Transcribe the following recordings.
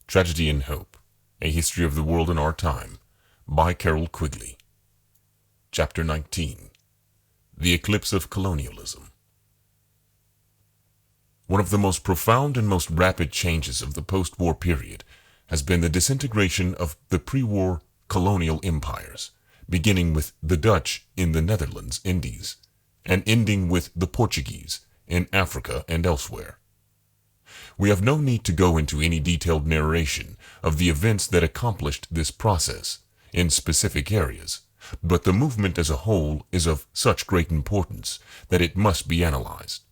Tragedy and Hope, A History of the World in Our Time, by Carroll Quigley. Chapter 19. The Eclipse of Colonialism. One of the most profound and most rapid changes of the post-war period has been the disintegration of the pre-war colonial empires, beginning with the Dutch in the Netherlands, Indies, and ending with the Portuguese in Africa and elsewhere. We have no need to go into any detailed narration of the events that accomplished this process in specific areas, but the movement as a whole is of such great importance that it must be analyzed.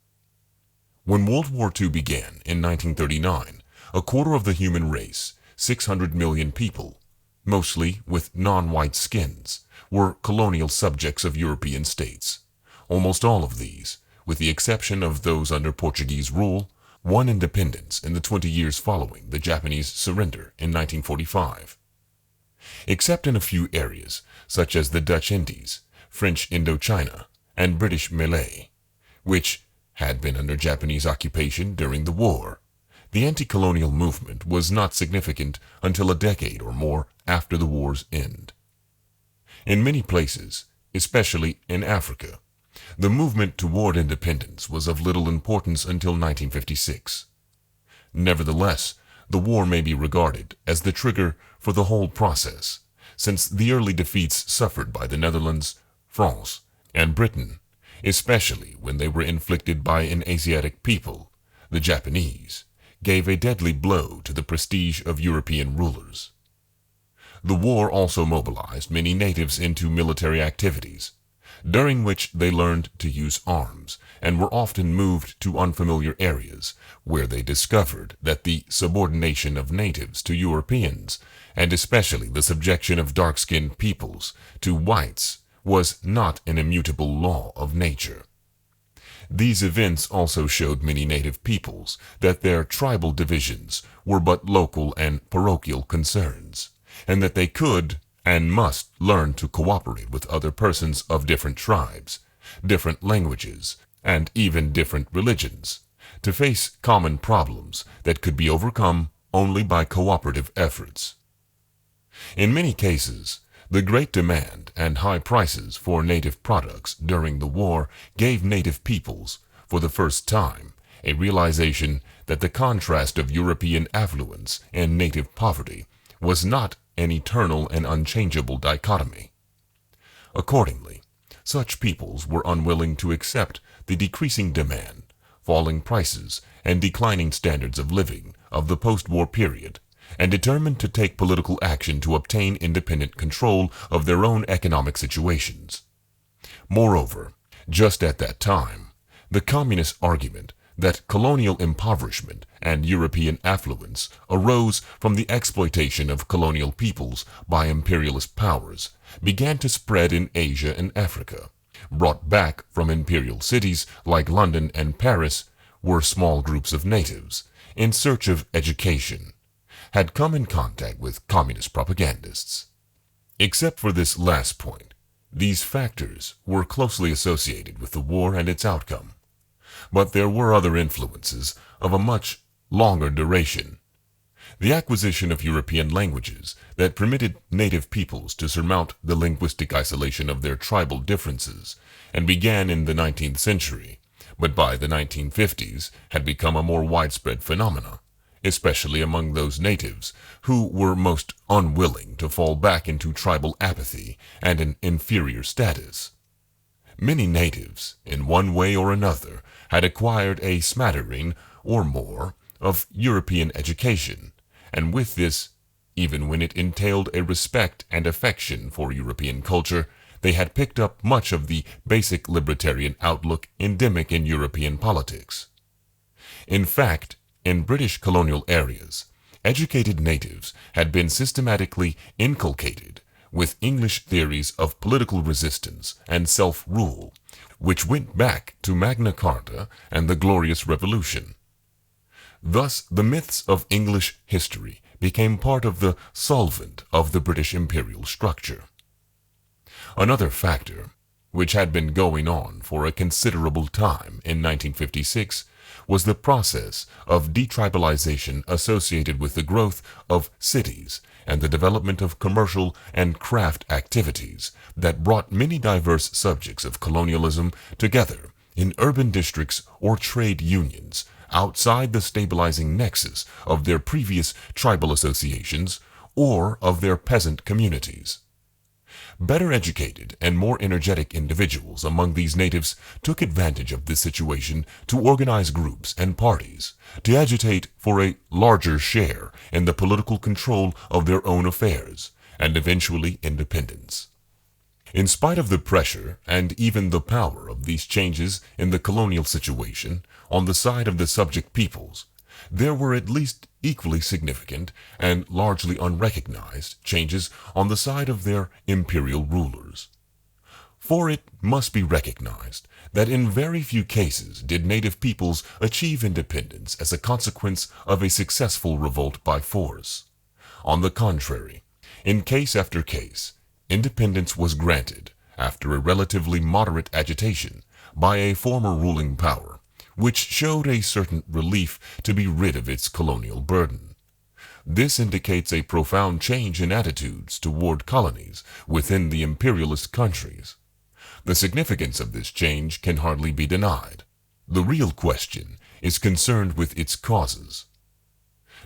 When World War II began in 1939, a quarter of the human race, 600 million people, mostly with non-white skins, were colonial subjects of European states. Almost all of these, with the exception of those under Portuguese rule, won independence in the 20 years following the Japanese surrender in 1945. Except in a few areas, such as the Dutch Indies, French Indochina, and British Malay, which had been under Japanese occupation during the war, the anti-colonial movement was not significant until a decade or more after the war's end. In many places, especially in Africa, the movement toward independence was of little importance until 1956. Nevertheless, the war may be regarded as the trigger for the whole process, since the early defeats suffered by the Netherlands, France, and Britain, especially when they were inflicted by an Asiatic people, the Japanese, gave a deadly blow to the prestige of European rulers. The war also mobilized many natives into military activities, during which they learned to use arms and were often moved to unfamiliar areas where they discovered that the subordination of natives to Europeans, and especially the subjection of dark-skinned peoples to whites, was not an immutable law of nature. These events also showed many native peoples that their tribal divisions were but local and parochial concerns, and that they could and must learn to cooperate with other persons of different tribes, different languages, and even different religions, to face common problems that could be overcome only by cooperative efforts. In many cases, the great demand and high prices for native products during the war gave native peoples, for the first time, a realization that the contrast of European affluence and native poverty was not an eternal and unchangeable dichotomy. Accordingly, such peoples were unwilling to accept the decreasing demand, falling prices, and declining standards of living of the post-war period, and determined to take political action to obtain independent control of their own economic situations. Moreover, just at that time, the communist argument that colonial impoverishment and European affluence arose from the exploitation of colonial peoples by imperialist powers began to spread in Asia and Africa. Brought back from imperial cities like London and Paris were small groups of natives, in search of education, had come in contact with communist propagandists. Except for this last point, these factors were closely associated with the war and its outcome. But there were other influences of a much longer duration. The acquisition of European languages that permitted native peoples to surmount the linguistic isolation of their tribal differences and began in the 19th century, but by the 1950s had become a more widespread phenomena, especially among those natives who were most unwilling to fall back into tribal apathy and an inferior status. Many natives, in one way or another, had acquired a smattering or more of European education, and with this, even when it entailed a respect and affection for European culture, they had picked up much of the basic libertarian outlook endemic in European politics. In fact, in British colonial areas, educated natives had been systematically inculcated with English theories of political resistance and self-rule, which went back to Magna Carta and the Glorious Revolution. Thus, the myths of English history became part of the solvent of the British imperial structure. Another factor, which had been going on for a considerable time in 1956, was the process of detribalization associated with the growth of cities and the development of commercial and craft activities that brought many diverse subjects of colonialism together in urban districts or trade unions outside the stabilizing nexus of their previous tribal associations or of their peasant communities. Better educated and more energetic individuals among these natives took advantage of this situation to organize groups and parties, to agitate for a larger share in the political control of their own affairs, and eventually independence. In spite of the pressure and even the power of these changes in the colonial situation on the side of the subject peoples, there were at least equally significant and largely unrecognized changes on the side of their imperial rulers. For it must be recognized that in very few cases did native peoples achieve independence as a consequence of a successful revolt by force. On the contrary, in case after case, independence was granted after a relatively moderate agitation by a former ruling power, which showed a certain relief to be rid of its colonial burden. This indicates a profound change in attitudes toward colonies within the imperialist countries. The significance of this change can hardly be denied. The real question is concerned with its causes.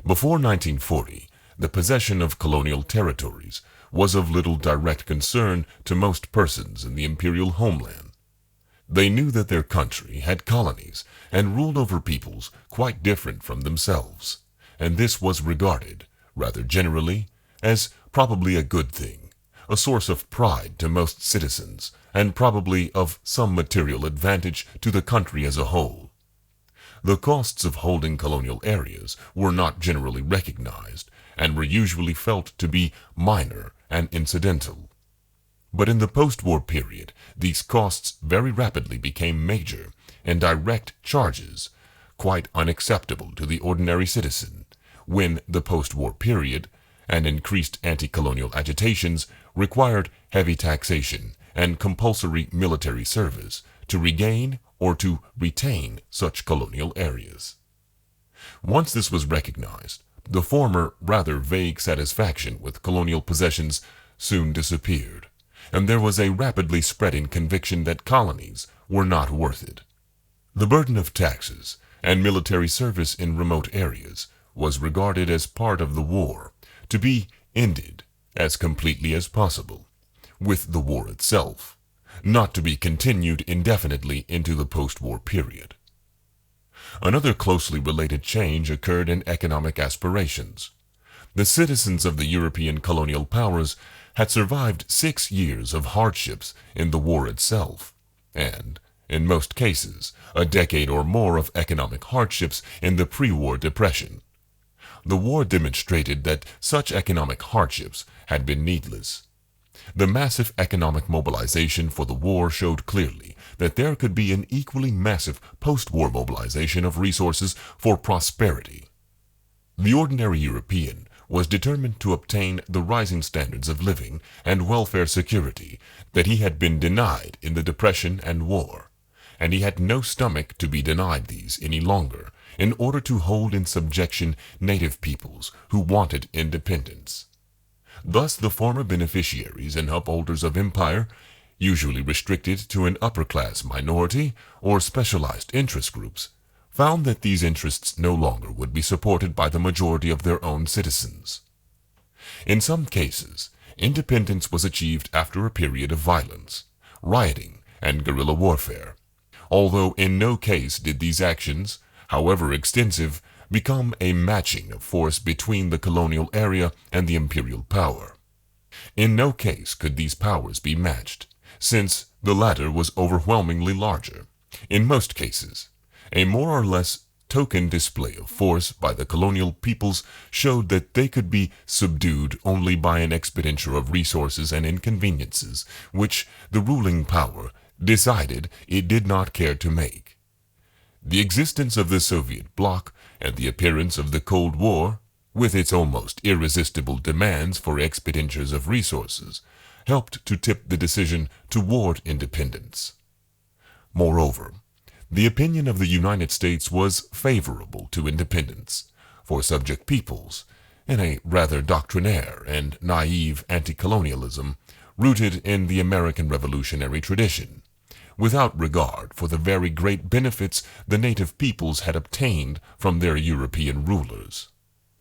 Before 1940, the possession of colonial territories was of little direct concern to most persons in the imperial homeland. They knew that their country had colonies and ruled over peoples quite different from themselves, and this was regarded, rather generally, as probably a good thing, a source of pride to most citizens, and probably of some material advantage to the country as a whole. The costs of holding colonial areas were not generally recognized, and were usually felt to be minor and incidental. But in the post-war period, these costs very rapidly became major and direct charges, quite unacceptable to the ordinary citizen, when the post-war period and increased anti-colonial agitations required heavy taxation and compulsory military service to regain or to retain such colonial areas. Once this was recognized, the former rather vague satisfaction with colonial possessions soon disappeared, and there was a rapidly spreading conviction that colonies were not worth it. The burden of taxes and military service in remote areas was regarded as part of the war, to be ended as completely as possible, with the war itself, not to be continued indefinitely into the post-war period. Another closely related change occurred in economic aspirations. The citizens of the European colonial powers had survived 6 years of hardships in the war itself, and, in most cases, a decade or more of economic hardships in the pre-war depression. The war demonstrated that such economic hardships had been needless. The massive economic mobilization for the war showed clearly that there could be an equally massive post-war mobilization of resources for prosperity. The ordinary European was determined to obtain the rising standards of living and welfare security that he had been denied in the Depression and war, and he had no stomach to be denied these any longer in order to hold in subjection native peoples who wanted independence. Thus the former beneficiaries and upholders of empire, usually restricted to an upper-class minority or specialized interest groups, found that these interests no longer would be supported by the majority of their own citizens. In some cases, independence was achieved after a period of violence, rioting, and guerrilla warfare, although in no case did these actions, however extensive, become a matching of force between the colonial area and the imperial power. In no case could these powers be matched, since the latter was overwhelmingly larger. In most cases, a more or less token display of force by the colonial peoples showed that they could be subdued only by an expenditure of resources and inconveniences which the ruling power decided it did not care to make. The existence of the Soviet bloc and the appearance of the Cold War, with its almost irresistible demands for expenditures of resources, helped to tip the decision toward independence. Moreover, The opinion of the United States was favorable to independence for subject peoples in a rather doctrinaire and naive anti-colonialism rooted in the American revolutionary tradition, without regard for the very great benefits the native peoples had obtained from their European rulers.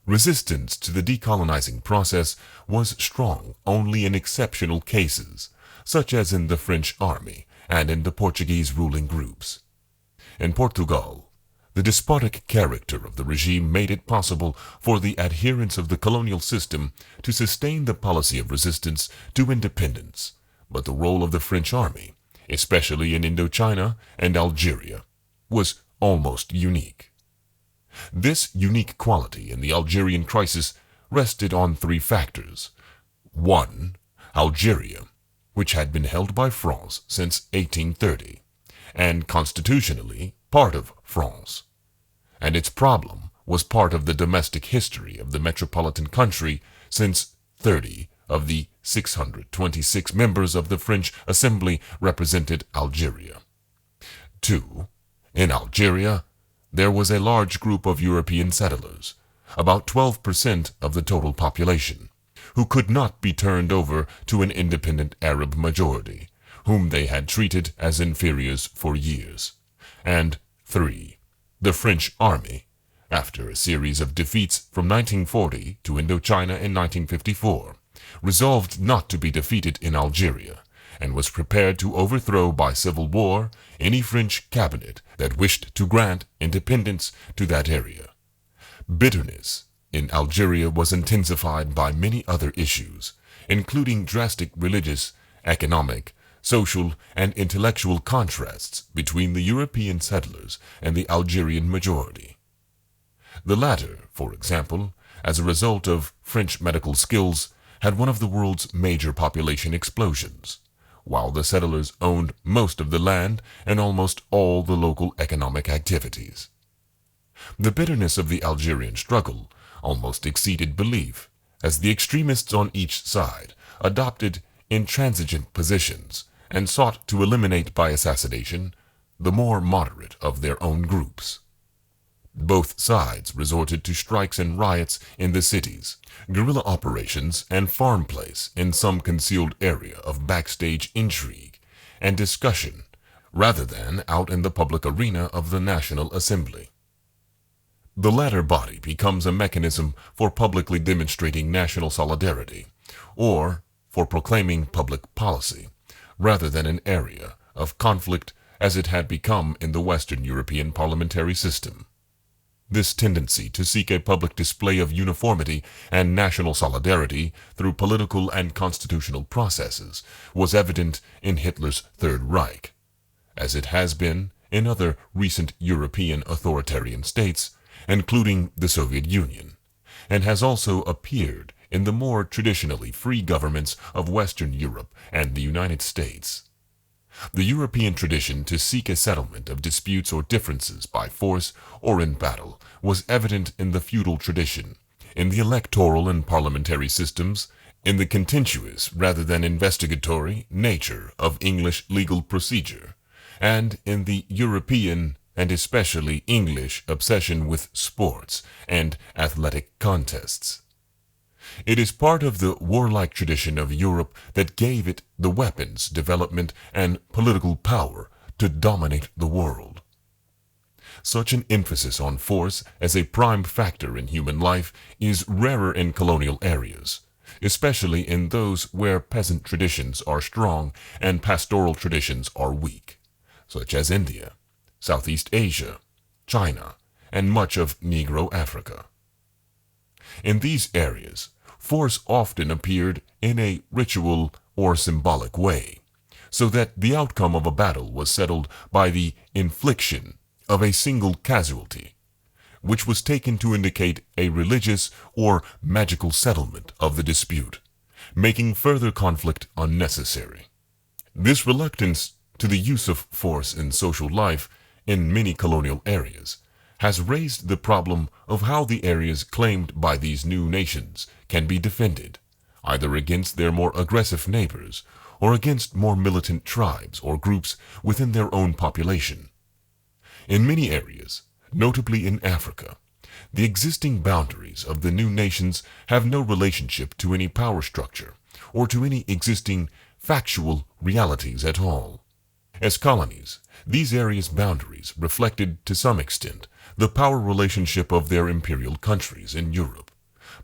Resistance to the decolonizing process was strong only in exceptional cases, such as in the French army and in the Portuguese ruling groups. In Portugal, the despotic character of the regime made it possible for the adherents of the colonial system to sustain the policy of resistance to independence, but the role of the French army, especially in Indochina and Algeria, was almost unique. This unique quality in the Algerian crisis rested on three factors. 1. Algeria, which had been held by France since 1830, and constitutionally part of France, and its problem was part of the domestic history of the metropolitan country since 30 of the 626 members of the French Assembly represented Algeria. 2. In Algeria, there was a large group of European settlers, about 12% of the total population, who could not be turned over to an independent Arab majority, whom they had treated as inferiors for years. And 3. The French army, after a series of defeats from 1940 to Indochina in 1954, resolved not to be defeated in Algeria, and was prepared to overthrow by civil war any French cabinet that wished to grant independence to that area. Bitterness in Algeria was intensified by many other issues, including drastic religious, economic, social, and intellectual contrasts between the European settlers and the Algerian majority. The latter, for example, as a result of French medical skills, had one of the world's major population explosions, while the settlers owned most of the land and almost all the local economic activities. The bitterness of the Algerian struggle almost exceeded belief, as the extremists on each side adopted intransigent positions and sought to eliminate by assassination the more moderate of their own groups. Both sides resorted to strikes and riots in the cities, guerrilla operations, and farm place in some concealed area of backstage intrigue and discussion, rather than out in the public arena of the National Assembly. The latter body becomes a mechanism for publicly demonstrating national solidarity, or for proclaiming public policy, rather than an area of conflict as it had become in the Western European parliamentary system. This tendency to seek a public display of uniformity and national solidarity through political and constitutional processes was evident in Hitler's Third Reich, as it has been in other recent European authoritarian states, including the Soviet Union, and has also appeared in the more traditionally free governments of Western Europe and the United States. The European tradition to seek a settlement of disputes or differences by force or in battle was evident in the feudal tradition, in the electoral and parliamentary systems, in the contentious rather than investigatory nature of English legal procedure, and in the European and especially English obsession with sports and athletic contests. It is part of the warlike tradition of Europe that gave it the weapons, development, and political power to dominate the world. Such an emphasis on force as a prime factor in human life is rarer in colonial areas, especially in those where peasant traditions are strong and pastoral traditions are weak, such as India, Southeast Asia, China, and much of Negro Africa. In these areas, force often appeared in a ritual or symbolic way, so that the outcome of a battle was settled by the infliction of a single casualty, which was taken to indicate a religious or magical settlement of the dispute, making further conflict unnecessary. This reluctance to the use of force in social life in many colonial areas has raised the problem of how the areas claimed by these new nations can be defended, either against their more aggressive neighbors or against more militant tribes or groups within their own population. In many areas, notably in Africa, the existing boundaries of the new nations have no relationship to any power structure or to any existing factual realities at all. As colonies, these areas' boundaries reflected to some extent the power relationship of their imperial countries in Europe.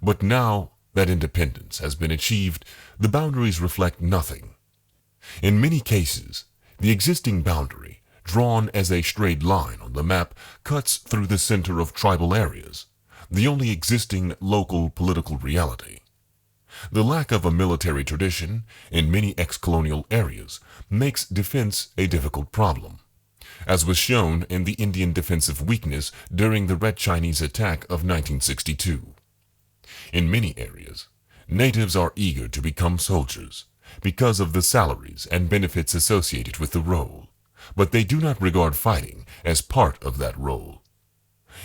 But now that independence has been achieved, the boundaries reflect nothing. In many cases, the existing boundary, drawn as a straight line on the map, cuts through the center of tribal areas, the only existing local political reality. The lack of a military tradition in many ex-colonial areas makes defense a difficult problem, as was shown in the Indian defensive weakness during the Red Chinese attack of 1962. In many areas, natives are eager to become soldiers because of the salaries and benefits associated with the role, but they do not regard fighting as part of that role.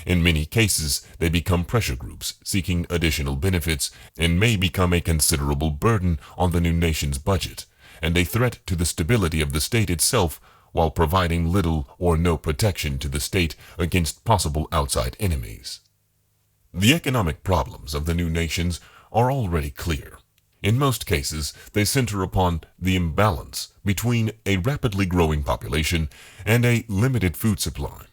In many cases, they become pressure groups seeking additional benefits and may become a considerable burden on the new nation's budget and a threat to the stability of the state itself, while providing little or no protection to the state against possible outside enemies. The economic problems of the new nations are already clear. In most cases, they center upon the imbalance between a rapidly growing population and a limited food supply,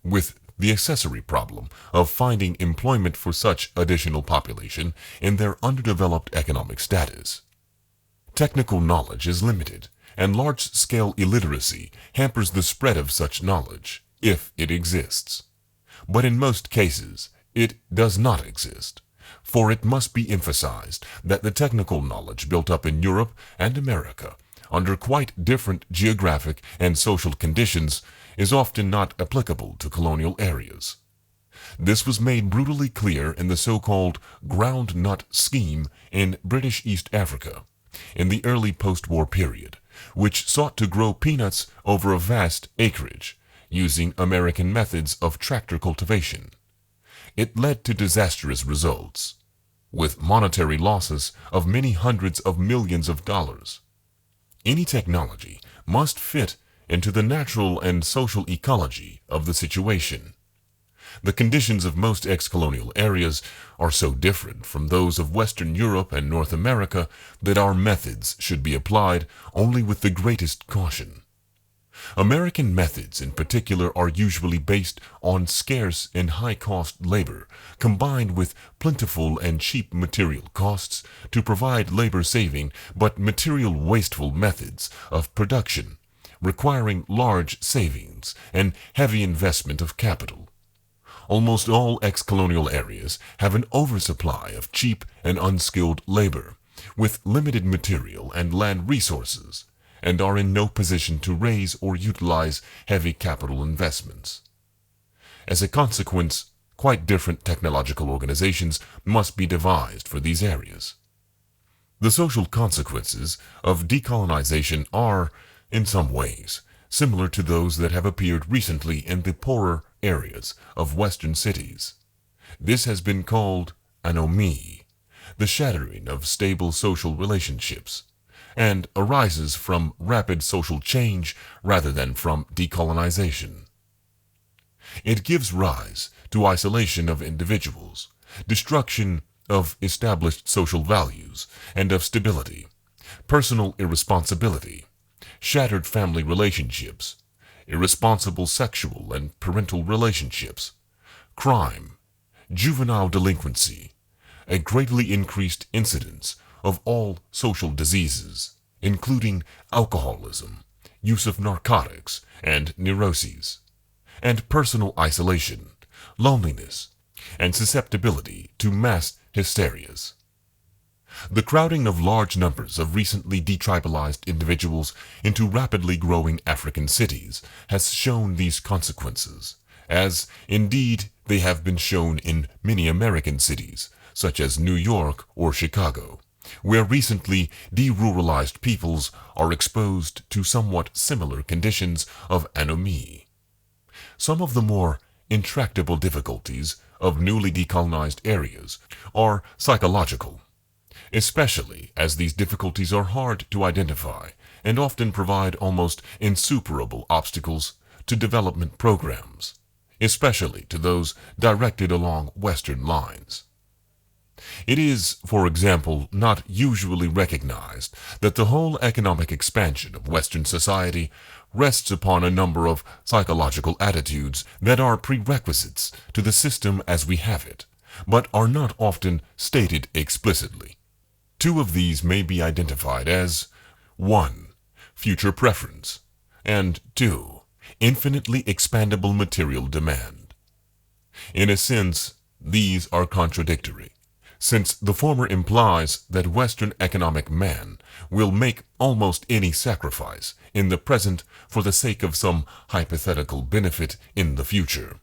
with the accessory problem of finding employment for such additional population in their underdeveloped economic status. Technical knowledge is limited, and large-scale illiteracy hampers the spread of such knowledge, if it exists. But in most cases, it does not exist, for it must be emphasized that the technical knowledge built up in Europe and America, under quite different geographic and social conditions, is often not applicable to colonial areas. This was made brutally clear in the so-called ground nut scheme in British East Africa in the early post-war period, which sought to grow peanuts over a vast acreage, using American methods of tractor cultivation. It led to disastrous results, with monetary losses of many hundreds of millions of dollars. Any technology must fit into the natural and social ecology of the situation. The conditions of most ex-colonial areas are so different from those of Western Europe and North America that our methods should be applied only with the greatest caution. American methods in particular are usually based on scarce and high-cost labor, combined with plentiful and cheap material costs to provide labor-saving but material-wasteful methods of production, requiring large savings and heavy investment of capital. Almost all ex-colonial areas have an oversupply of cheap and unskilled labor, with limited material and land resources, and are in no position to raise or utilize heavy capital investments. As a consequence, quite different technological organizations must be devised for these areas. The social consequences of decolonization are, in some ways, similar to those that have appeared recently in the poorer areas of Western cities. This has been called anomie, the shattering of stable social relationships, and arises from rapid social change rather than from decolonization. It gives rise to isolation of individuals, destruction of established social values and of stability, personal irresponsibility, shattered family relationships, irresponsible sexual and parental relationships, crime, juvenile delinquency, a greatly increased incidence of all social diseases, including alcoholism, use of narcotics and neuroses, and personal isolation, loneliness, and susceptibility to mass hysterias. The crowding of large numbers of recently detribalized individuals into rapidly growing African cities has shown these consequences, as indeed they have been shown in many American cities, such as New York or Chicago, where recently deruralized peoples are exposed to somewhat similar conditions of anomie. Some of the more intractable difficulties of newly decolonized areas are psychological, especially as these difficulties are hard to identify and often provide almost insuperable obstacles to development programs, especially to those directed along Western lines. It is, for example, not usually recognized that the whole economic expansion of Western society rests upon a number of psychological attitudes that are prerequisites to the system as we have it, but are not often stated explicitly. Two of these may be identified as 1. Future preference, and 2. Infinitely expandable material demand. In a sense, these are contradictory, since the former implies that Western economic man will make almost any sacrifice in the present for the sake of some hypothetical benefit in the future,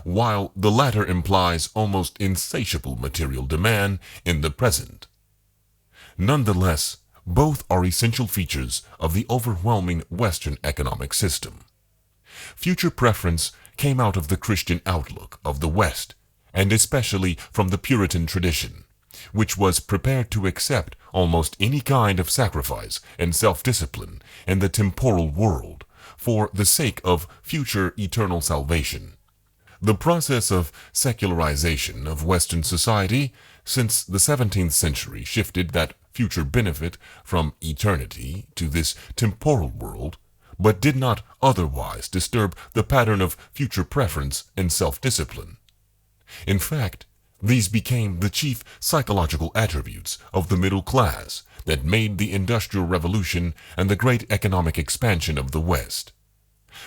while the latter implies almost insatiable material demand in the present. Nonetheless, both are essential features of the overwhelming Western economic system. Future preference came out of the Christian outlook of the West, and especially from the Puritan tradition, which was prepared to accept almost any kind of sacrifice and self-discipline in the temporal world for the sake of future eternal salvation. The process of secularization of Western society since the 17th century shifted that future benefit from eternity to this temporal world, but did not otherwise disturb the pattern of future preference and self-discipline. In fact, these became the chief psychological attributes of the middle class that made the Industrial Revolution and the great economic expansion of the West.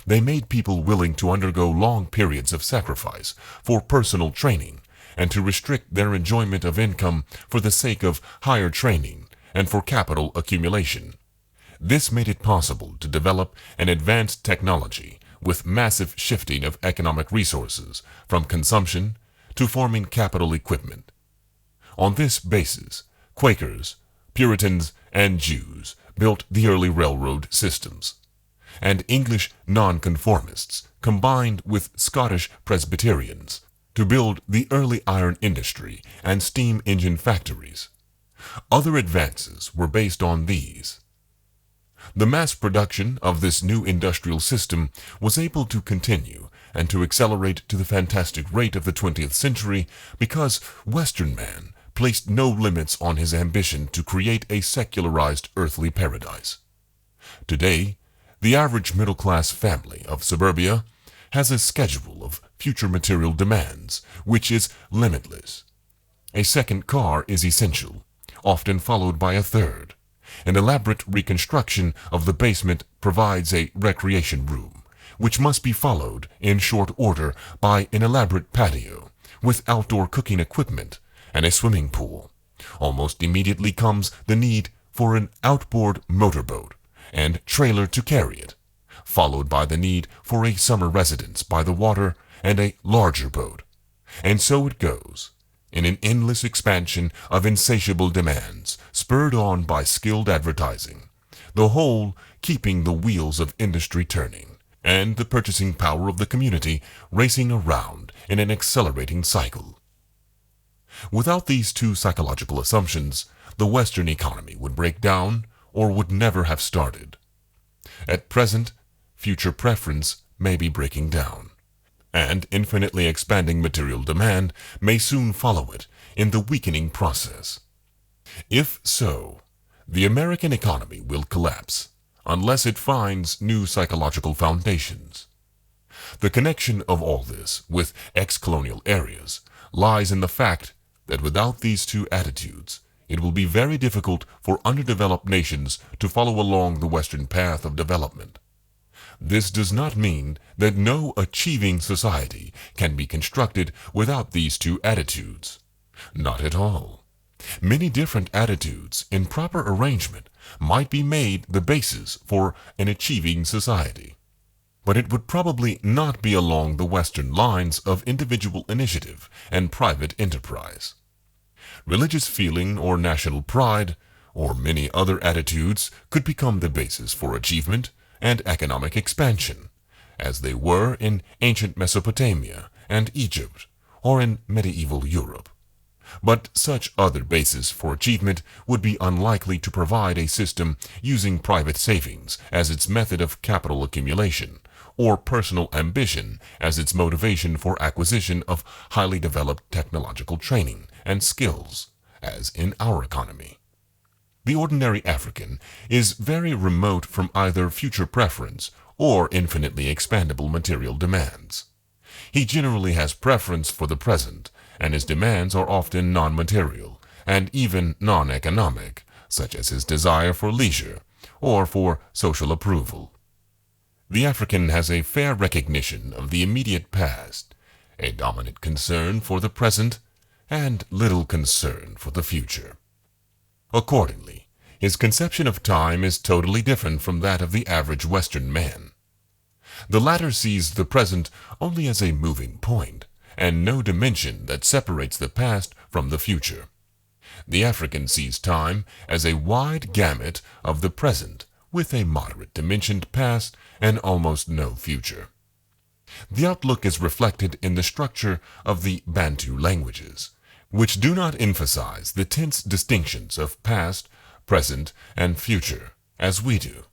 They made people willing to undergo long periods of sacrifice for personal training and to restrict their enjoyment of income for the sake of higher training and for capital accumulation. This made it possible to develop an advanced technology with massive shifting of economic resources from consumption to forming capital equipment. On this basis, Quakers, Puritans, and Jews built the early railroad systems, and English nonconformists combined with Scottish Presbyterians to build the early iron industry and steam engine factories. Other advances were based on these. The mass production of this new industrial system was able to continue and to accelerate to the fantastic rate of the 20th century because Western man placed no limits on his ambition to create a secularized earthly paradise. Today, the average middle-class family of suburbia has a schedule of future material demands which is limitless. A second car is essential, often followed by a third. An elaborate reconstruction of the basement provides a recreation room, which must be followed in short order by an elaborate patio with outdoor cooking equipment and a swimming pool. Almost immediately comes the need for an outboard motorboat and trailer to carry it, followed by the need for a summer residence by the water and a larger boat. And so it goes, in an endless expansion of insatiable demands, spurred on by skilled advertising, the whole keeping the wheels of industry turning, and the purchasing power of the community racing around in an accelerating cycle. Without these two psychological assumptions, the Western economy would break down or would never have started. At present, future preference may be breaking down, and infinitely expanding material demand may soon follow it in the weakening process. If so, the American economy will collapse unless it finds new psychological foundations. The connection of all this with ex-colonial areas lies in the fact that without these two attitudes, it will be very difficult for underdeveloped nations to follow along the Western path of development. This does not mean that no achieving society can be constructed without these two attitudes. Not at all. Many different attitudes in proper arrangement might be made the basis for an achieving society. But it would probably not be along the Western lines of individual initiative and private enterprise. Religious feeling or national pride, or many other attitudes, could become the basis for achievement and economic expansion, as they were in ancient Mesopotamia and Egypt, or in medieval Europe. But such other basis for achievement would be unlikely to provide a system using private savings as its method of capital accumulation, or personal ambition as its motivation for acquisition of highly developed technological training and skills, as in our economy. The ordinary African is very remote from either future preference or infinitely expandable material demands. He generally has preference for the present, and his demands are often non-material and even non-economic, such as his desire for leisure or for social approval. The African has a fair recognition of the immediate past, a dominant concern for the present, and little concern for the future. Accordingly, his conception of time is totally different from that of the average Western man. The latter sees the present only as a moving point, and no dimension that separates the past from the future. The African sees time as a wide gamut of the present, with a moderate dimensioned past and almost no future. The outlook is reflected in the structure of the Bantu languages, which do not emphasize the tense distinctions of past, present, and future, as we do,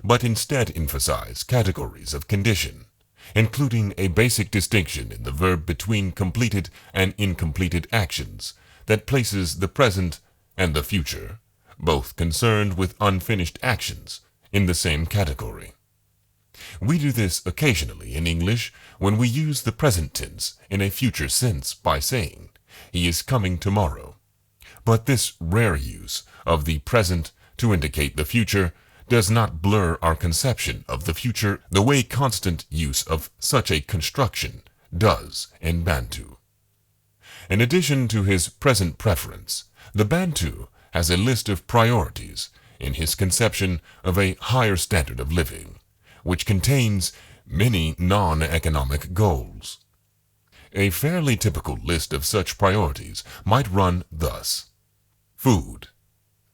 but instead emphasize categories of condition, including a basic distinction in the verb between completed and incompleted actions that places the present and the future, both concerned with unfinished actions, in the same category. We do this occasionally in English when we use the present tense in a future sense by saying, "He is coming tomorrow." But this rare use of the present to indicate the future does not blur our conception of the future the way constant use of such a construction does in Bantu. In addition to his present preference, the Bantu has a list of priorities in his conception of a higher standard of living, which contains many non-economic goals. A fairly typical list of such priorities might run thus: food,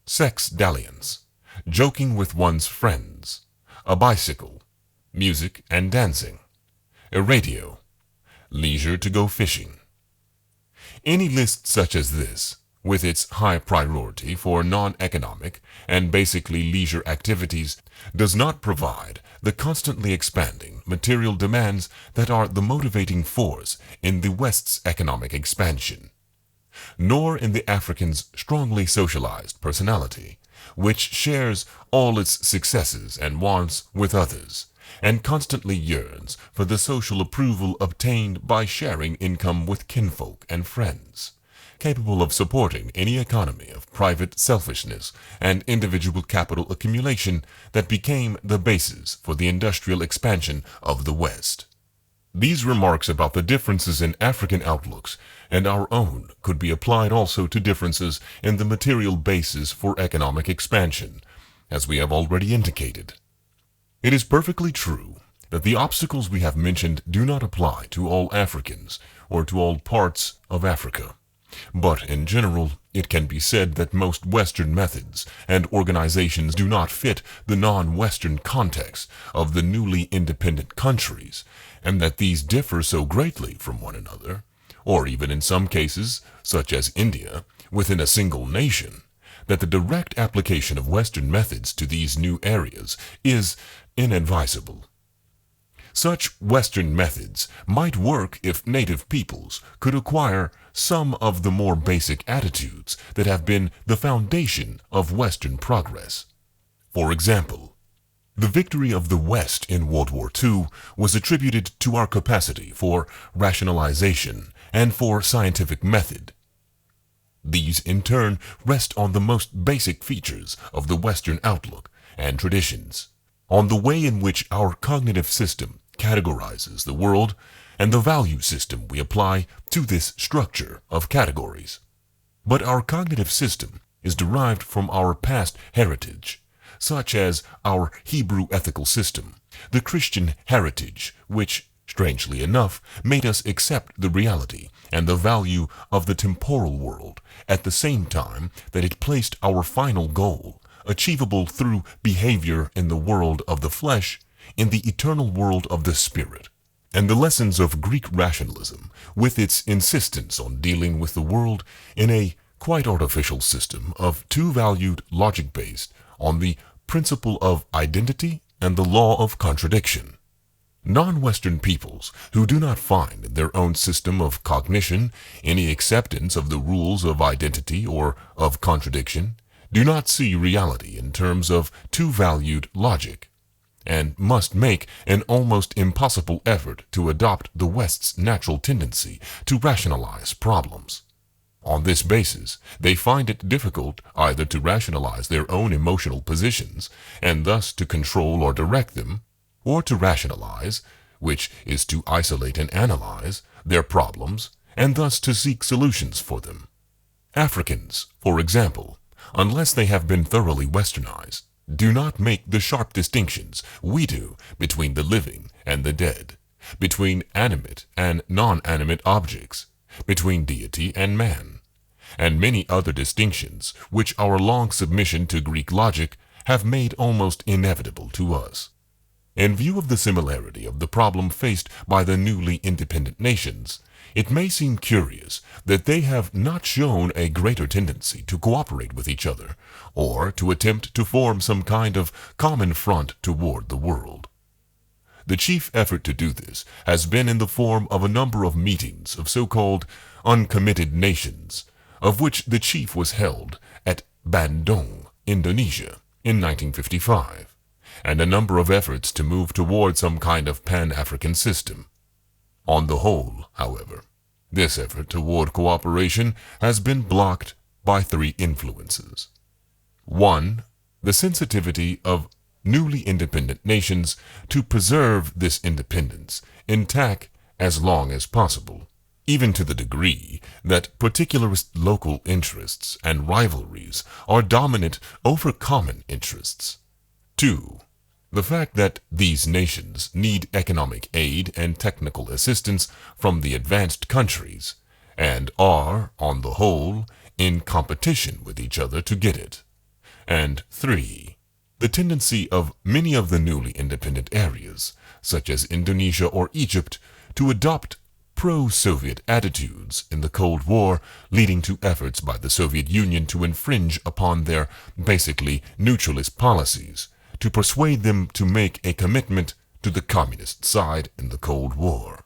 sex dalliance, joking with one's friends, a bicycle, music and dancing, a radio, leisure to go fishing. Any list such as this, with its high priority for non-economic and basically leisure activities, does not provide the constantly expanding material demands that are the motivating force in the West's economic expansion, nor in the African's strongly socialized personality, which shares all its successes and wants with others, and constantly yearns for the social approval obtained by sharing income with kinfolk and friends, capable of supporting any economy of private selfishness and individual capital accumulation that became the basis for the industrial expansion of the West. These remarks about the differences in African outlooks and our own could be applied also to differences in the material basis for economic expansion, as we have already indicated. It is perfectly true that the obstacles we have mentioned do not apply to all Africans or to all parts of Africa. But in general, it can be said that most Western methods and organizations do not fit the non-Western context of the newly independent countries, and that these differ so greatly from one another, or even in some cases, such as India, within a single nation, that the direct application of Western methods to these new areas is inadvisable. Such Western methods might work if native peoples could acquire some of the more basic attitudes that have been the foundation of Western progress. For example, the victory of the West in World War II was attributed to our capacity for rationalization and for scientific method. These, in turn, rest on the most basic features of the Western outlook and traditions, on the way in which our cognitive system categorizes the world and the value system we apply to this structure of categories. But our cognitive system is derived from our past heritage, such as our Hebrew ethical system, the Christian heritage, which, strangely enough, made us accept the reality and the value of the temporal world at the same time that it placed our final goal, achievable through behavior in the world of the flesh, in the eternal world of the spirit. And the lessons of Greek rationalism, with its insistence on dealing with the world in a quite artificial system of two-valued logic based on the principle of identity and the law of contradiction. Non-Western peoples who do not find in their own system of cognition any acceptance of the rules of identity or of contradiction do not see reality in terms of two-valued logic, and must make an almost impossible effort to adopt the West's natural tendency to rationalize problems. On this basis, they find it difficult either to rationalize their own emotional positions, and thus to control or direct them, or to rationalize, which is to isolate and analyze, their problems, and thus to seek solutions for them. Africans, for example, unless they have been thoroughly westernized, do not make the sharp distinctions we do between the living and the dead, between animate and non-animate objects, between deity and man, and many other distinctions which our long submission to Greek logic have made almost inevitable to us. In view of the similarity of the problem faced by the newly independent nations, it may seem curious that they have not shown a greater tendency to cooperate with each other, or to attempt to form some kind of common front toward the world. The chief effort to do this has been in the form of a number of meetings of so-called uncommitted nations, of which the chief was held at Bandung, Indonesia, in 1955. And a number of efforts to move toward some kind of Pan-African system. On the whole, however, this effort toward cooperation has been blocked by three influences. 1. The sensitivity of newly independent nations to preserve this independence intact as long as possible, even to the degree that particularist local interests and rivalries are dominant over common interests. 2. The fact that these nations need economic aid and technical assistance from the advanced countries, and are, on the whole, in competition with each other to get it. And 3. The tendency of many of the newly independent areas, such as Indonesia or Egypt, to adopt pro-Soviet attitudes in the Cold War, leading to efforts by the Soviet Union to infringe upon their basically neutralist policies, to persuade them to make a commitment to the communist side in the Cold War.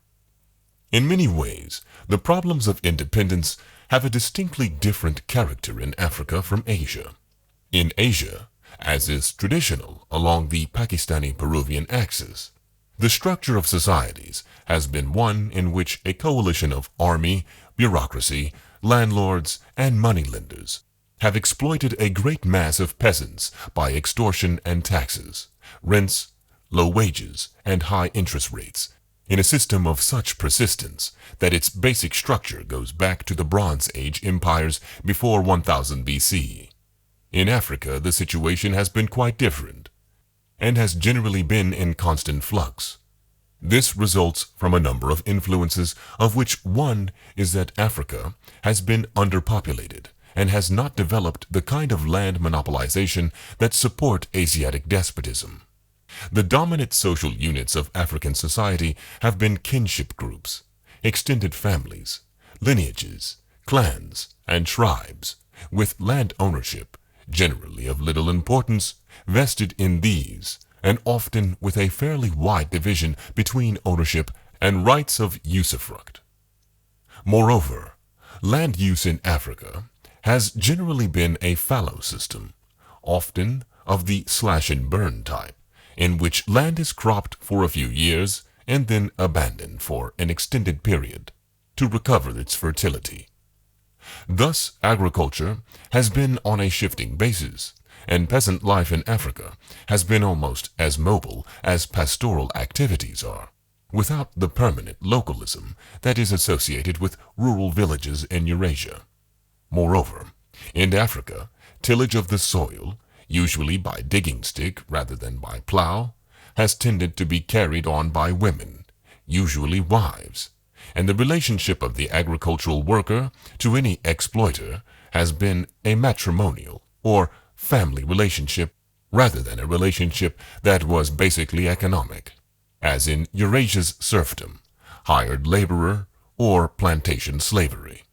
In many ways, the problems of independence have a distinctly different character in Africa from Asia. In Asia, as is traditional along the Pakistani-Peruvian axis, the structure of societies has been one in which a coalition of army, bureaucracy, landlords, and moneylenders have exploited a great mass of peasants by extortion and taxes, rents, low wages, and high interest rates, in a system of such persistence that its basic structure goes back to the Bronze Age empires before 1000 BC. In Africa, the situation has been quite different, and has generally been in constant flux. This results from a number of influences, of which one is that Africa has been underpopulated, and has not developed the kind of land monopolization that support Asiatic despotism. The dominant social units of African society have been kinship groups, extended families, lineages, clans, and tribes, with land ownership, generally of little importance, vested in these, and often with a fairly wide division between ownership and rights of usufruct. Moreover, land use in Africa has generally been a fallow system, often of the slash-and-burn type, in which land is cropped for a few years and then abandoned for an extended period to recover its fertility. Thus, agriculture has been on a shifting basis, and peasant life in Africa has been almost as mobile as pastoral activities are, without the permanent localism that is associated with rural villages in Eurasia. Moreover, in Africa, tillage of the soil, usually by digging stick rather than by plow, has tended to be carried on by women, usually wives, and the relationship of the agricultural worker to any exploiter has been a matrimonial or family relationship rather than a relationship that was basically economic, as in Eurasia's serfdom, hired laborer, or plantation slavery.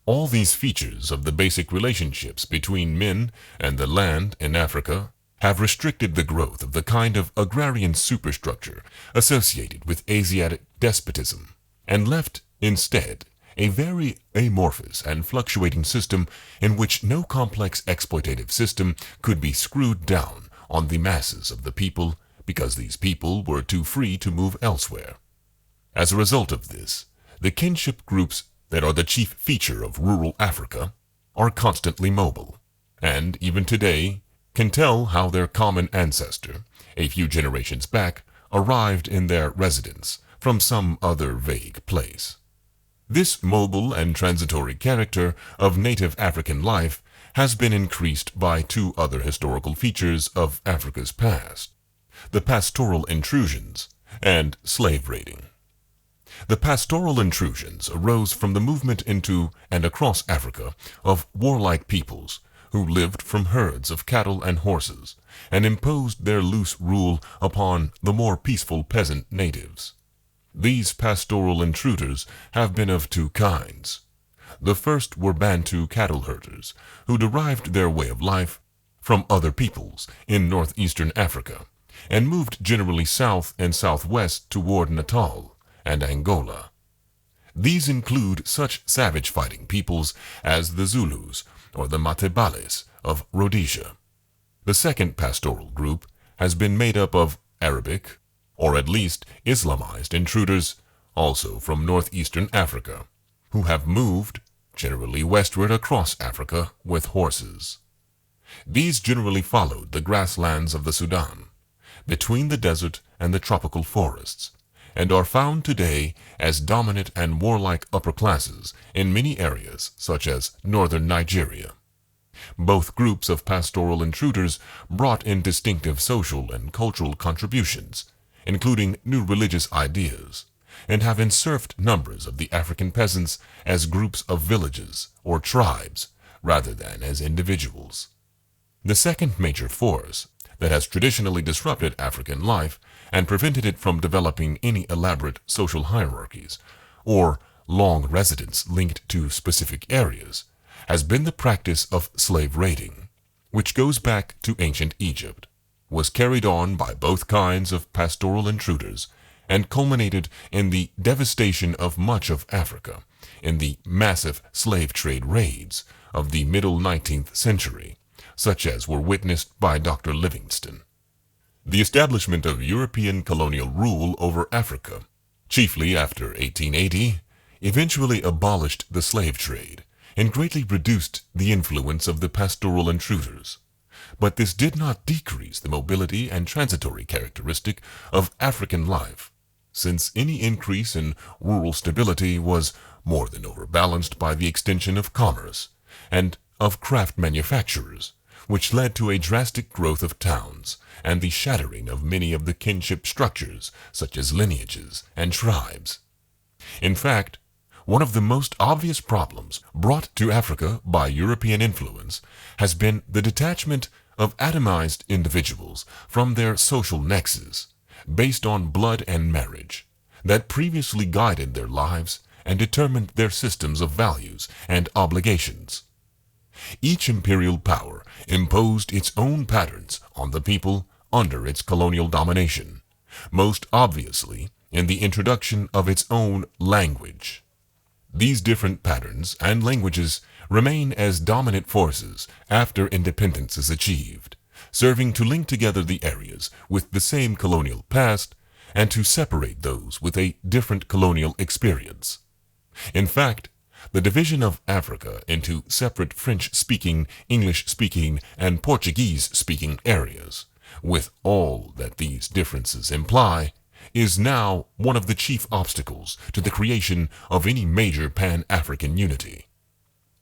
All these features of the basic relationships between men and the land in Africa have restricted the growth of the kind of agrarian superstructure associated with Asiatic despotism, and left, instead, a very amorphous and fluctuating system in which no complex exploitative system could be screwed down on the masses of the people because these people were too free to move elsewhere. As a result of this, the kinship groups that are the chief feature of rural Africa are constantly mobile, and even today can tell how their common ancestor, a few generations back, arrived in their residence from some other vague place. This mobile and transitory character of native African life has been increased by two other historical features of Africa's past: the pastoral intrusions and slave raiding. The pastoral intrusions arose from the movement into and across Africa of warlike peoples who lived from herds of cattle and horses and imposed their loose rule upon the more peaceful peasant natives. These pastoral intruders have been of two kinds. The first were Bantu cattle herders, who derived their way of life from other peoples in northeastern Africa, and moved generally south and southwest toward Natal and Angola. These include such savage fighting peoples as the Zulus or the Matebales of Rhodesia. The second pastoral group has been made up of Arabic, or at least Islamized intruders, also from northeastern Africa, who have moved, generally westward across Africa, with horses. These generally followed the grasslands of the Sudan, between the desert and the tropical forests, and are found today as dominant and warlike upper classes in many areas such as northern Nigeria. Both groups of pastoral intruders brought in distinctive social and cultural contributions, including new religious ideas, and have enserfed numbers of the African peasants as groups of villages or tribes rather than as individuals. The second major force that has traditionally disrupted African life and prevented it from developing any elaborate social hierarchies or long residence linked to specific areas has been the practice of slave raiding, which goes back to ancient Egypt, was carried on by both kinds of pastoral intruders, and culminated in the devastation of much of Africa in the massive slave trade raids of the middle 19th century, such as were witnessed by Dr. Livingstone. The establishment of European colonial rule over Africa, chiefly after 1880, eventually abolished the slave trade and greatly reduced the influence of the pastoral intruders. But this did not decrease the mobility and transitory characteristic of African life, since any increase in rural stability was more than overbalanced by the extension of commerce and of craft manufacturers, which led to a drastic growth of towns and the shattering of many of the kinship structures, such as lineages and tribes. In fact, one of the most obvious problems brought to Africa by European influence has been the detachment of atomized individuals from their social nexus, based on blood and marriage, that previously guided their lives and determined their systems of values and obligations. Each imperial power imposed its own patterns on the people under its colonial domination, most obviously in the introduction of its own language. These different patterns and languages remain as dominant forces after independence is achieved, serving to link together the areas with the same colonial past and to separate those with a different colonial experience. In fact, the division of Africa into separate French-speaking, English-speaking, and Portuguese-speaking areas, with all that these differences imply, is now one of the chief obstacles to the creation of any major Pan-African unity.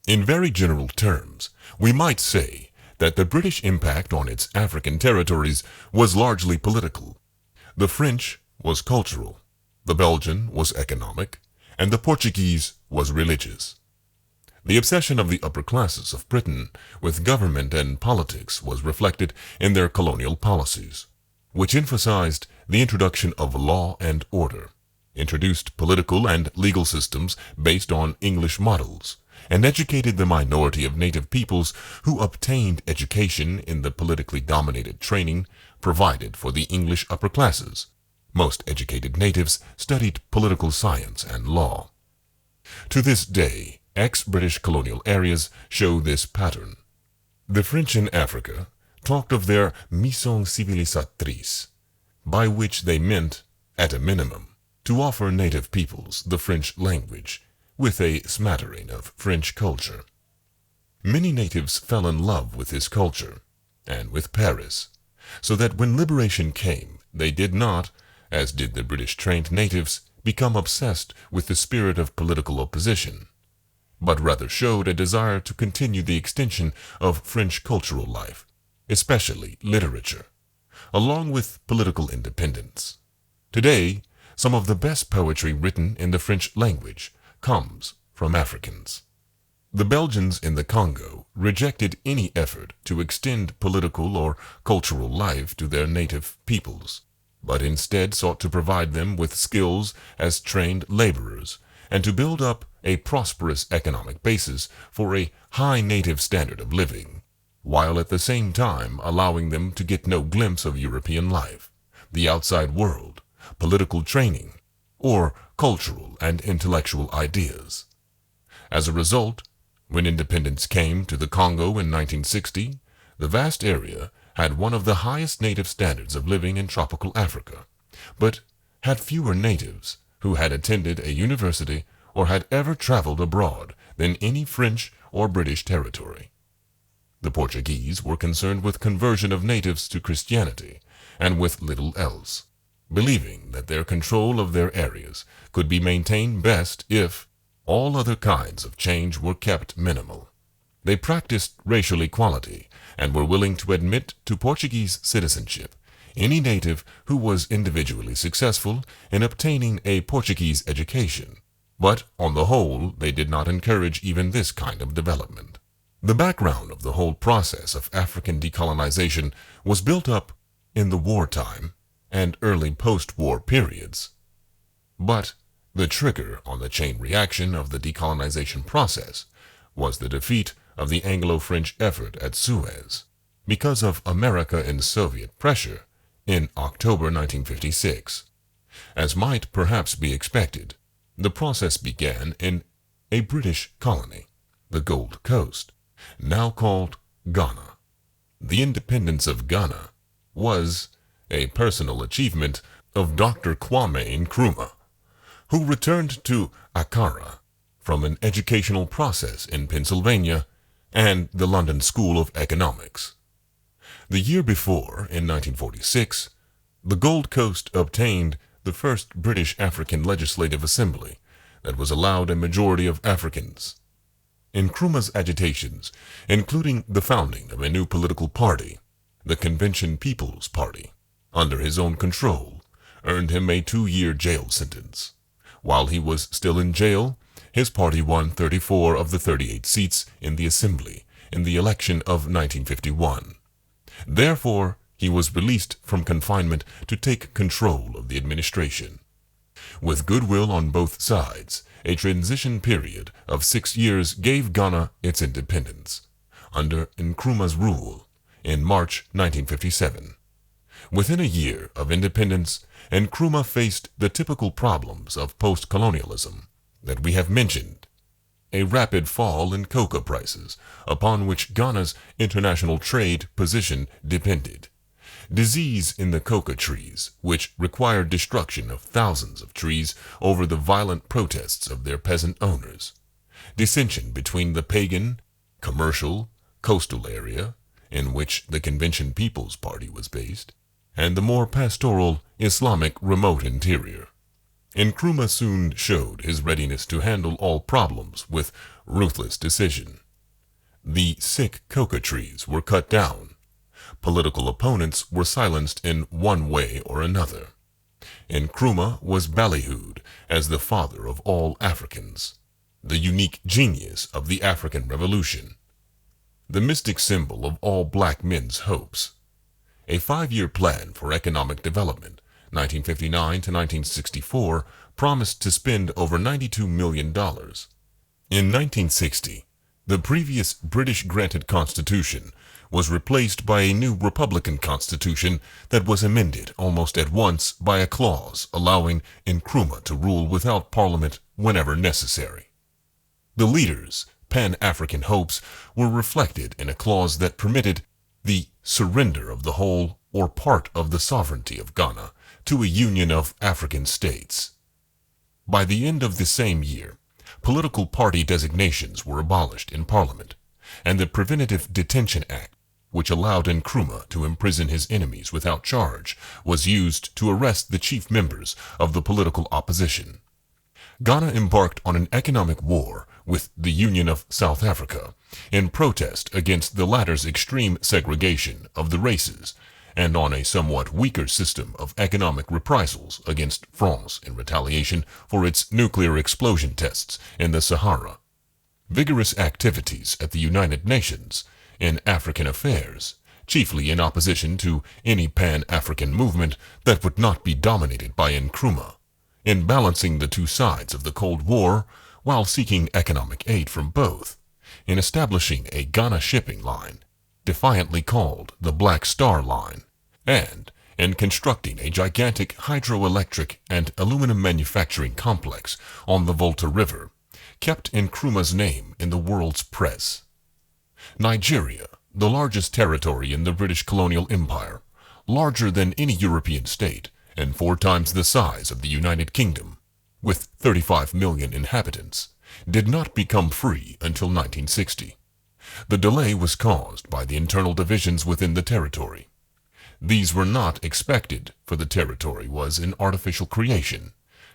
In very general terms, we might say that the British impact on its African territories was largely political. The French was cultural, the Belgian was economic, and the Portuguese was religious. The obsession of the upper classes of Britain with government and politics was reflected in their colonial policies, which emphasized the introduction of law and order, introduced political and legal systems based on English models, and educated the minority of native peoples who obtained education in the politically dominated training provided for the English upper classes. Most educated natives studied political science and law. To this day, ex-British colonial areas show this pattern. The French in Africa talked of their mission civilisatrice, by which they meant, at a minimum, to offer native peoples the French language, with a smattering of French culture. Many natives fell in love with this culture, and with Paris, so that when liberation came, they did not, as did the British-trained natives, become obsessed with the spirit of political opposition, but rather showed a desire to continue the extension of French cultural life, especially literature, along with political independence. Today, some of the best poetry written in the French language comes from Africans. The Belgians in the Congo rejected any effort to extend political or cultural life to their native peoples, but instead sought to provide them with skills as trained laborers and to build up a prosperous economic basis for a high native standard of living, while at the same time allowing them to get no glimpse of European life, the outside world, political training, or cultural and intellectual ideas. As a result, when independence came to the Congo in 1960, the vast area had one of the highest native standards of living in tropical Africa, but had fewer natives who had attended a university or had ever traveled abroad than any French or British territory. The Portuguese were concerned with conversion of natives to Christianity and with little else, believing that their control of their areas could be maintained best if all other kinds of change were kept minimal. They practiced racial equality and were willing to admit to Portuguese citizenship any native who was individually successful in obtaining a Portuguese education, but on the whole they did not encourage even this kind of development. The background of the whole process of African decolonization was built up in the wartime and early post-war periods. But the trigger on the chain reaction of the decolonization process was the defeat of the Anglo-French effort at Suez, because of America and Soviet pressure in October 1956. As might perhaps be expected, the process began in a British colony, the Gold Coast, now called Ghana. The independence of Ghana was a personal achievement of Dr. Kwame Nkrumah, who returned to Accra from an educational process in Pennsylvania and the London School of Economics. The year before, in 1946, the Gold Coast obtained the first British African Legislative Assembly that was allowed a majority of Africans. Nkrumah's agitations, including the founding of a new political party, the Convention People's Party, under his own control, earned him a 2-year jail sentence. While he was still in jail, his party won 34 of the 38 seats in the Assembly in the election of 1951. Therefore, he was released from confinement to take control of the administration. With goodwill on both sides, a transition period of 6 years gave Ghana its independence, under Nkrumah's rule, in March 1957. Within a year of independence, Nkrumah faced the typical problems of post-colonialism that we have mentioned: a rapid fall in cocoa prices, upon which Ghana's international trade position depended; disease in the cocoa trees, which required destruction of thousands of trees over the violent protests of their peasant owners; dissension between the pagan, commercial, coastal area, in which the Convention People's Party was based, and the more pastoral Islamic remote interior. Nkrumah soon showed his readiness to handle all problems with ruthless decision. The sick cocoa trees were cut down. Political opponents were silenced in one way or another. Nkrumah was ballyhooed as the father of all Africans, the unique genius of the African Revolution, the mystic symbol of all black men's hopes. A 5-year plan for economic development, 1959 to 1964, promised to spend over $92 million. In 1960, the previous British-granted constitution was replaced by a new Republican constitution that was amended almost at once by a clause allowing Nkrumah to rule without parliament whenever necessary. The leaders' Pan-African hopes were reflected in a clause that permitted the surrender of the whole or part of the sovereignty of Ghana to a union of African states. By the end of the same year, political party designations were abolished in Parliament, and the Preventive Detention Act, which allowed Nkrumah to imprison his enemies without charge, was used to arrest the chief members of the political opposition. Ghana embarked on an economic war with the Union of South Africa in protest against the latter's extreme segregation of the races and on a somewhat weaker system of economic reprisals against France in retaliation for its nuclear explosion tests in the Sahara. Vigorous activities at the United Nations in African affairs, chiefly in opposition to any Pan-African movement that would not be dominated by Nkrumah, in balancing the two sides of the Cold War while seeking economic aid from both, in establishing a Ghana shipping line, defiantly called the Black Star Line, and in constructing a gigantic hydroelectric and aluminum manufacturing complex on the Volta River, kept Nkrumah's name in the world's press. Nigeria, the largest territory in the British colonial empire, larger than any European state, and 4 times the size of the United Kingdom, with 35 million inhabitants, did not become free until 1960. The delay was caused by the internal divisions within the territory. These were not expected, for the territory was an artificial creation,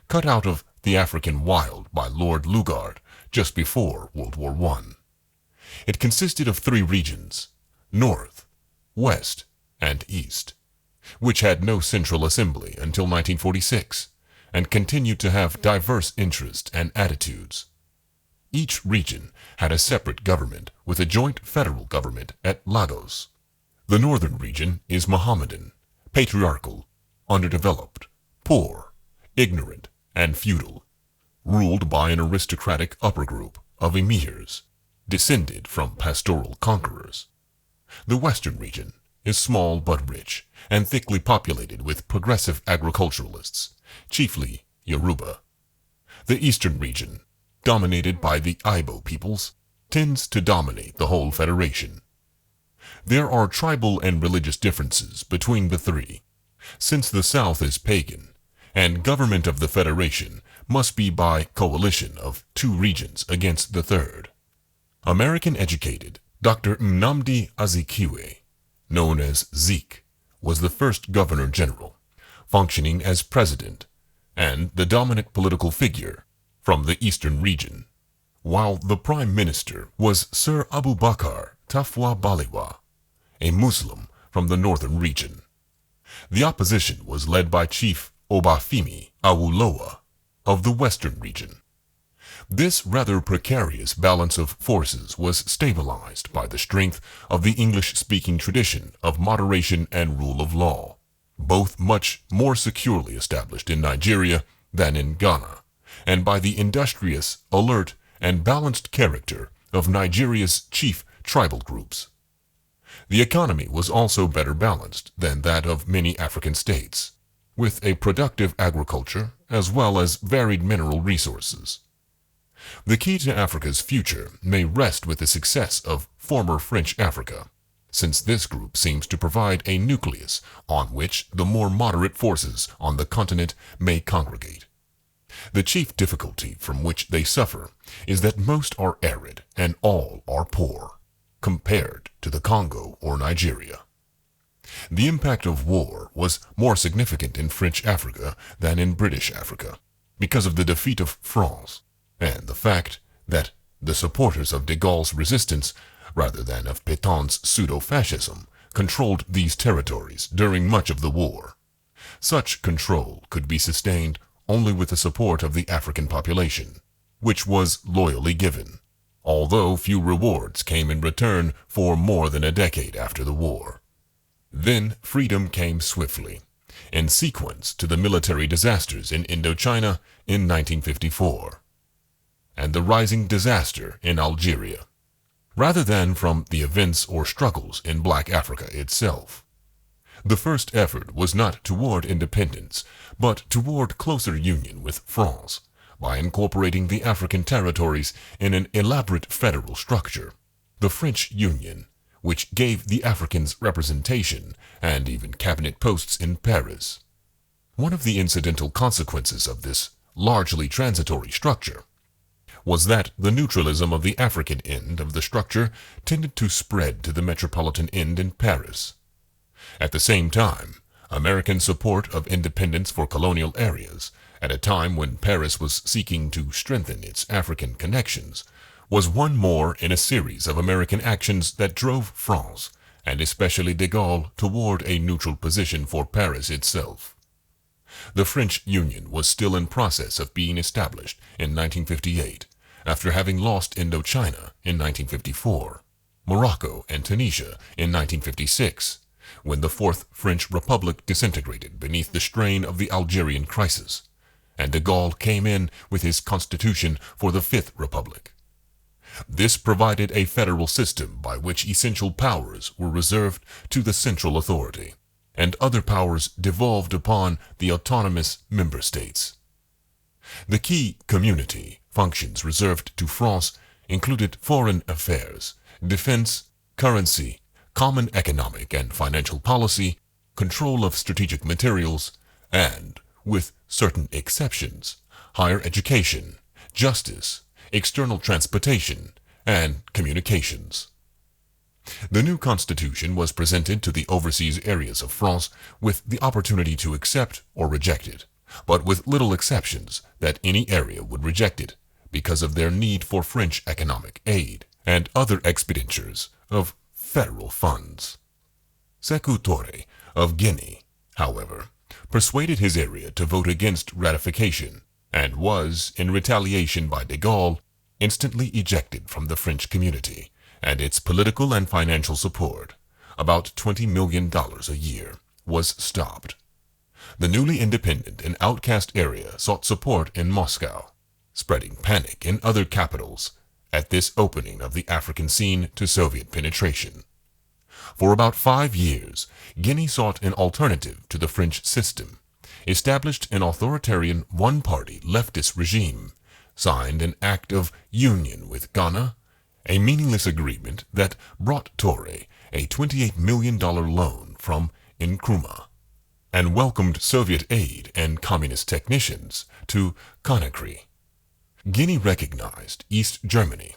cut out of the African wild by Lord Lugard just before World War I. It consisted of 3 regions, North, West, and East, which had no central assembly until 1946, and continued to have diverse interests and attitudes. Each region had a separate government with a joint federal government at Lagos. The northern region is Mohammedan, patriarchal, underdeveloped, poor, ignorant, and feudal, ruled by an aristocratic upper group of emirs, descended from pastoral conquerors. The western region is small but rich, and thickly populated with progressive agriculturalists, chiefly Yoruba. The eastern region, dominated by the Igbo peoples, tends to dominate the whole federation. There are tribal and religious differences between the 3, since the south is pagan, and government of the federation must be by coalition of 2 regions against the 3rd. American-educated Dr. Nnamdi Azikiwe, known as Zeke, was the first governor-general, functioning as president, and the dominant political figure from the eastern region, while the prime minister was Sir Abubakar Tafawa Balewa, a Muslim from the northern region. The opposition was led by Chief Obafemi Awolowo of the western region. This rather precarious balance of forces was stabilized by the strength of the English-speaking tradition of moderation and rule of law, both much more securely established in Nigeria than in Ghana, and by the industrious, alert, and balanced character of Nigeria's chief tribal groups. The economy was also better balanced than that of many African states, with a productive agriculture as well as varied mineral resources. The key to Africa's future may rest with the success of former French Africa, since this group seems to provide a nucleus on which the more moderate forces on the continent may congregate. The chief difficulty from which they suffer is that most are arid and all are poor, compared to the Congo or Nigeria. The impact of war was more significant in French Africa than in British Africa, because of the defeat of France, and the fact that the supporters of de Gaulle's resistance, rather than of Pétain's pseudo-fascism, controlled these territories during much of the war. Such control could be sustained only with the support of the African population, which was loyally given, although few rewards came in return for more than a decade after the war. Then freedom came swiftly, in sequence to the military disasters in Indochina in 1954. and the rising disaster in Algeria, rather than from the events or struggles in Black Africa itself. The first effort was not toward independence, but toward closer union with France, by incorporating the African territories in an elaborate federal structure, the French Union, which gave the Africans representation and even cabinet posts in Paris. One of the incidental consequences of this largely transitory structure was that the neutralism of the African end of the structure tended to spread to the metropolitan end in Paris. At the same time, American support of independence for colonial areas, at a time when Paris was seeking to strengthen its African connections, was one more in a series of American actions that drove France, and especially de Gaulle, toward a neutral position for Paris itself. The French Union was still in process of being established in 1958, after having lost Indochina in 1954, Morocco and Tunisia in 1956, when the Fourth French Republic disintegrated beneath the strain of the Algerian crisis, and de Gaulle came in with his constitution for the Fifth Republic. This provided a federal system by which essential powers were reserved to the central authority, and other powers devolved upon the autonomous member states. The key community functions reserved to France included foreign affairs, defense, currency, common economic and financial policy, control of strategic materials, and, with certain exceptions, higher education, justice, external transportation, and communications. The new constitution was presented to the overseas areas of France with the opportunity to accept or reject it, but with little exceptions that any area would reject it because of their need for French economic aid and other expenditures of federal funds. Sékou Touré of Guinea, however, persuaded his area to vote against ratification and was, in retaliation by de Gaulle, instantly ejected from the French community and its political and financial support, about $20 million a year, was stopped. The newly independent and outcast area sought support in Moscow, spreading panic in other capitals at this opening of the African scene to Soviet penetration. For about 5 years, Guinea sought an alternative to the French system, established an authoritarian one-party leftist regime, signed an Act of Union with Ghana, a meaningless agreement that brought Touré a $28 million loan from Nkrumah, and welcomed Soviet aid and communist technicians to Conakry. Guinea recognized East Germany,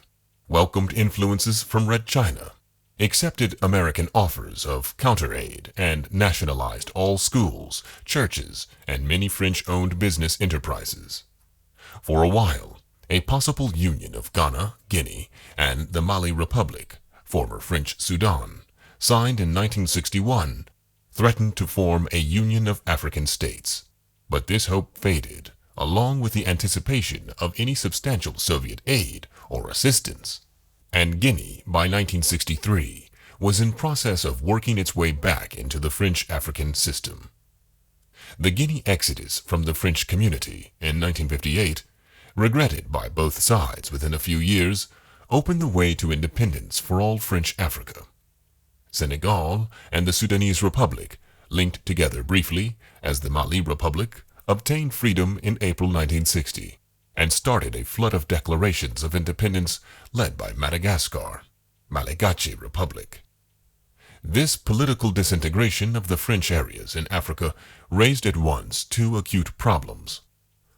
welcomed influences from Red China, accepted American offers of counter-aid, and nationalized all schools, churches, and many French-owned business enterprises. For a while, a possible union of Ghana, Guinea, and the Mali Republic, former French Sudan, signed in 1961, threatened to form a union of African states. But this hope faded, along with the anticipation of any substantial Soviet aid or assistance, and Guinea, by 1963, was in process of working its way back into the French-African system. The Guinea exodus from the French community in 1958, regretted by both sides within a few years, opened the way to independence for all French Africa. Senegal and the Sudanese Republic, linked together briefly as the Mali Republic, obtained freedom in April 1960 and started a flood of declarations of independence led by Madagascar, Malagasy Republic. This political disintegration of the French areas in Africa raised at once two acute problems.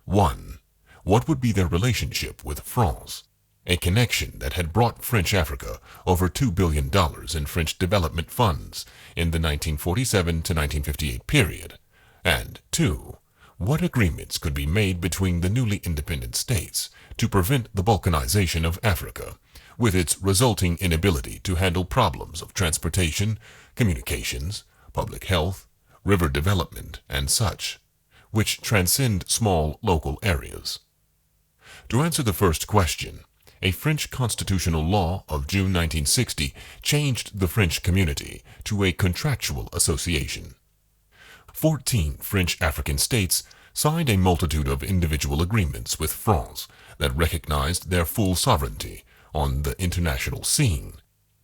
One, what would be their relationship with France, a connection that had brought French Africa over $2 billion in French development funds in the 1947 to 1958 period, and two, what agreements could be made between the newly independent states to prevent the balkanization of Africa, with its resulting inability to handle problems of transportation, communications, public health, river development, and such, which transcend small local areas. To answer the first question, a French constitutional law of June 1960 changed the French community to a contractual association. 14 French African states signed a multitude of individual agreements with France that recognized their full sovereignty on the international scene,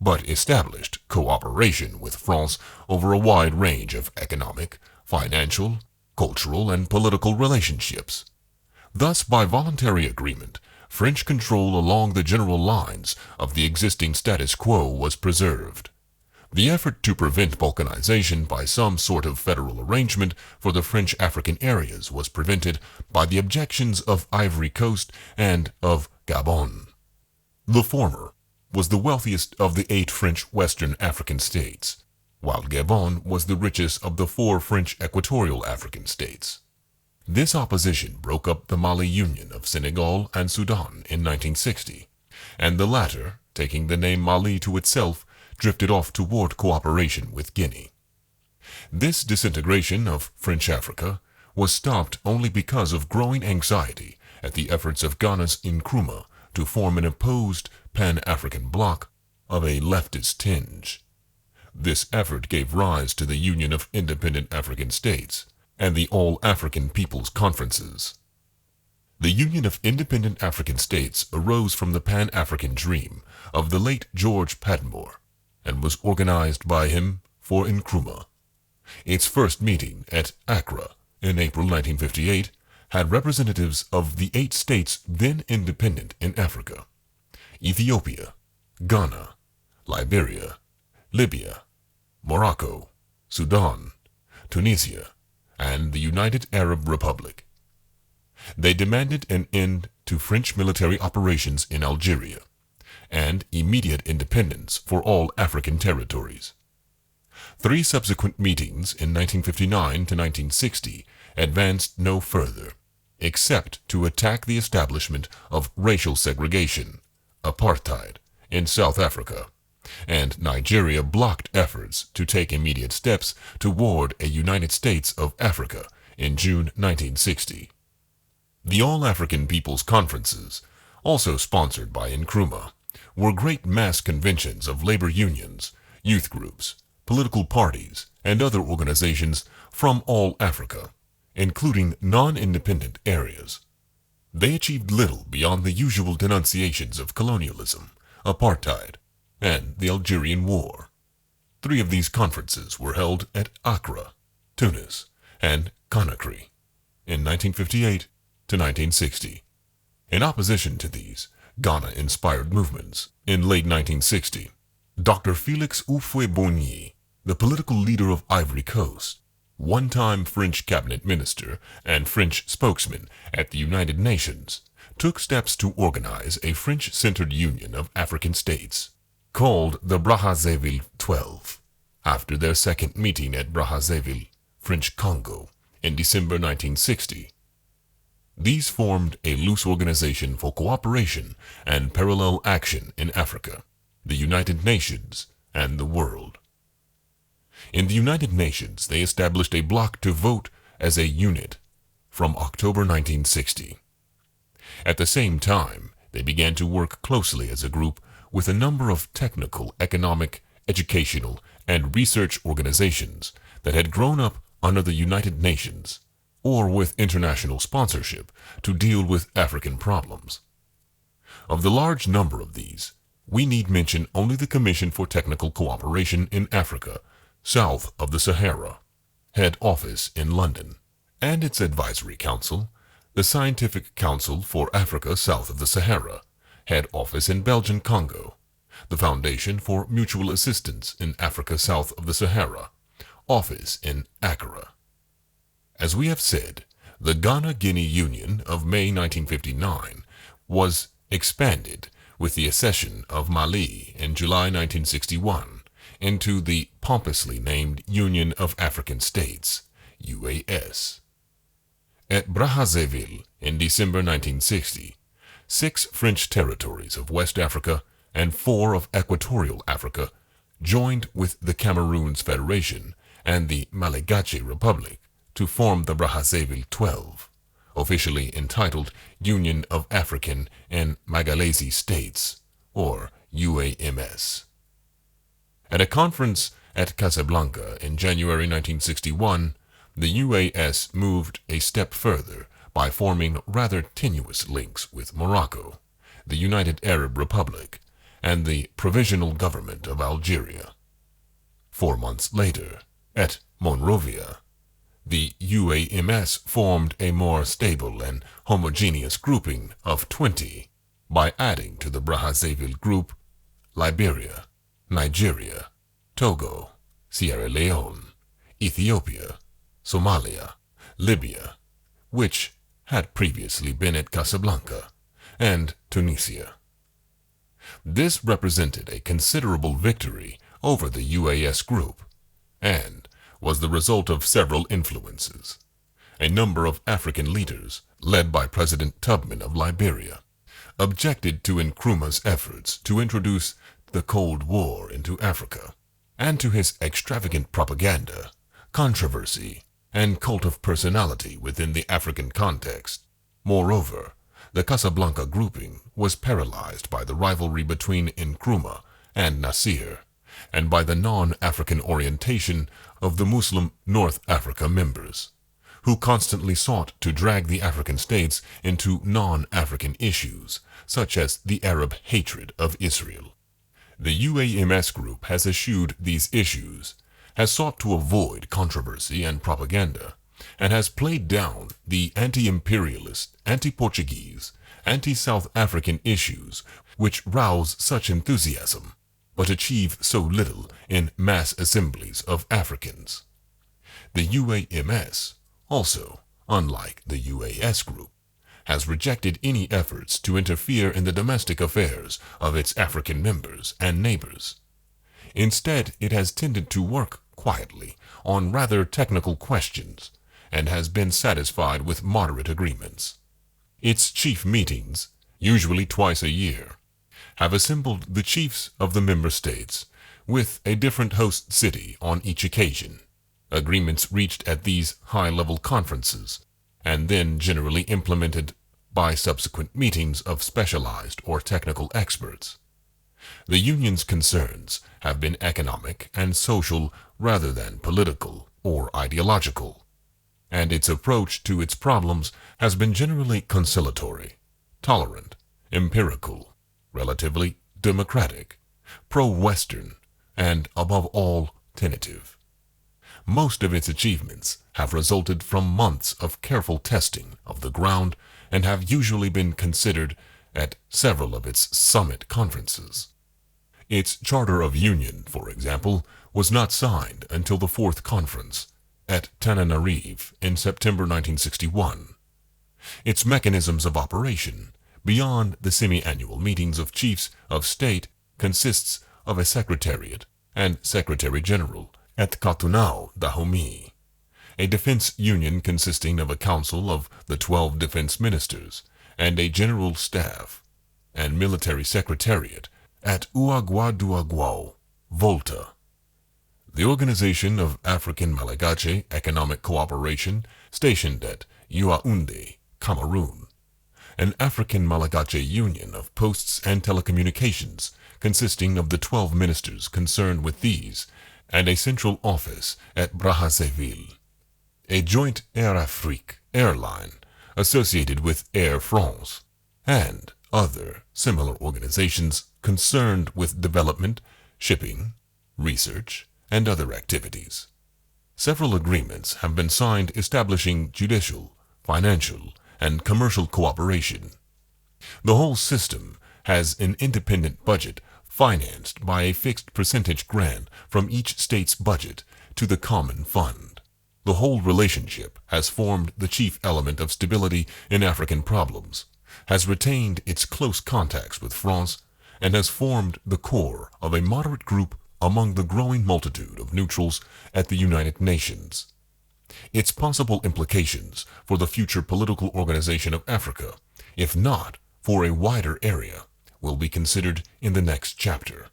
but established cooperation with France over a wide range of economic, financial, cultural, and political relationships. Thus, by voluntary agreement, French control along the general lines of the existing status quo was preserved. The effort to prevent balkanization by some sort of federal arrangement for the French African areas was prevented by the objections of Ivory Coast and of Gabon. The former was the wealthiest of the 8 French Western African states, while Gabon was the richest of the 4 French Equatorial African states. This opposition broke up the Mali Union of Senegal and Sudan in 1960, and the latter, taking the name Mali to itself, drifted off toward cooperation with Guinea. This disintegration of French Africa was stopped only because of growing anxiety at the efforts of Ghana's Nkrumah to form an opposed Pan-African bloc of a leftist tinge. This effort gave rise to the Union of Independent African States and the All-African Peoples Conferences. The Union of Independent African States arose from the Pan-African dream of the late George Padmore and was organized by him for Nkrumah. Its first meeting at Accra in April 1958 had representatives of the 8 states then independent in Africa: Ethiopia, Ghana, Liberia, Libya, Morocco, Sudan, Tunisia, and the United Arab Republic. They demanded an end to French military operations in Algeria and immediate independence for all African territories. 3 subsequent meetings in 1959 to 1960 advanced no further, except to attack the establishment of racial segregation, apartheid, in South Africa, and Nigeria blocked efforts to take immediate steps toward a United States of Africa in June 1960. The All-African Peoples Conferences, also sponsored by Nkrumah, were great mass conventions of labor unions, youth groups, political parties, and other organizations from all Africa, including non-independent areas. They achieved little beyond the usual denunciations of colonialism, apartheid, and the Algerian War. 3 of these conferences were held at Accra, Tunis, and Conakry in 1958 to 1960. In opposition to these Ghana-inspired movements, in late 1960, Dr. Félix Houphouët-Boigny, the political leader of Ivory Coast, one-time French cabinet minister and French spokesman at the United Nations, took steps to organize a French-centered union of African states, called the Brazzaville 12, after their second meeting at Brazzaville, French Congo, in December 1960. These formed a loose organization for cooperation and parallel action in Africa, the United Nations, and the world. In the United Nations, they established a bloc to vote as a unit from October 1960. At the same time, they began to work closely as a group with a number of technical, economic, educational, and research organizations that had grown up under the United Nations, or with international sponsorship to deal with African problems. Of the large number of these, we need mention only the Commission for Technical Cooperation in Africa, south of the Sahara, head office in London, and its advisory council, the Scientific Council for Africa south of the Sahara, head office in Belgian Congo, the Foundation for Mutual Assistance in Africa south of the Sahara, office in Accra. As we have said, the Ghana-Guinea Union of May 1959 was expanded with the accession of Mali in July 1961 into the pompously named Union of African States, UAS. At Brazzaville in December 1960, 6 French territories of West Africa and 4 of Equatorial Africa joined with the Cameroons Federation and the Malagasy Republic to form the Brazzaville 12, officially entitled Union of African and Magalese States, or UAMS. At a conference at Casablanca in January 1961, the UAS moved a step further by forming rather tenuous links with Morocco, the United Arab Republic, and the Provisional Government of Algeria. 4 months later, at Monrovia, the UAMS formed a more stable and homogeneous grouping of 20 by adding to the Brazzaville group Liberia, Nigeria, Togo, Sierra Leone, Ethiopia, Somalia, Libya, which had previously been at Casablanca, and Tunisia. This represented a considerable victory over the UAS group, and was the result of several influences. A number of African leaders, led by President Tubman of Liberia, objected to Nkrumah's efforts to introduce the Cold War into Africa, and to his extravagant propaganda, controversy, and cult of personality within the African context. Moreover, the Casablanca grouping was paralyzed by the rivalry between Nkrumah and Nasir, and by the non-African orientation of the Muslim North Africa members, who constantly sought to drag the African states into non-African issues, such as the Arab hatred of Israel. The UAMS group has eschewed these issues, has sought to avoid controversy and propaganda, and has played down the anti-imperialist, anti-Portuguese, anti-South African issues which rouse such enthusiasm, but achieve so little in mass assemblies of Africans. The UAMS also, unlike the UAS group, has rejected any efforts to interfere in the domestic affairs of its African members and neighbors. Instead, it has tended to work quietly on rather technical questions, and has been satisfied with moderate agreements. Its chief meetings, usually twice a year, have assembled the chiefs of the member states, with a different host city on each occasion. Agreements reached at these high-level conferences, and then generally implemented by subsequent meetings of specialized or technical experts. The Union's concerns have been economic and social rather than political or ideological, and its approach to its problems has been generally conciliatory, tolerant, empirical, relatively democratic, pro-Western, and above all, tentative. Most of its achievements have resulted from months of careful testing of the ground and have usually been considered at several of its summit conferences. Its Charter of Union, for example, was not signed until the fourth conference at Tananarive in September 1961. Its mechanisms of operation, beyond the semi-annual meetings of chiefs of state, consists of a secretariat and secretary-general at Cotonou, Dahomey, a defense union consisting of a council of the 12 defense ministers and a general staff, and military secretariat at Ouagadougou, Volta. The Organization of African Malagasy Economic Cooperation, stationed at Yaoundé, Cameroon. An African Malagasy Union of Posts and Telecommunications, consisting of the 12 ministers concerned with these, and a central office at Brazzaville. A joint Air Afrique airline associated with Air France, and other similar organizations concerned with development, shipping, research, and other activities. Several agreements have been signed establishing judicial, financial, and commercial cooperation. The whole system has an independent budget financed by a fixed percentage grant from each state's budget to the common fund. The whole relationship has formed the chief element of stability in African problems, has retained its close contacts with France, and has formed the core of a moderate group among the growing multitude of neutrals at the United Nations. Its possible implications for the future political organization of Africa, if not for a wider area, will be considered in the next chapter.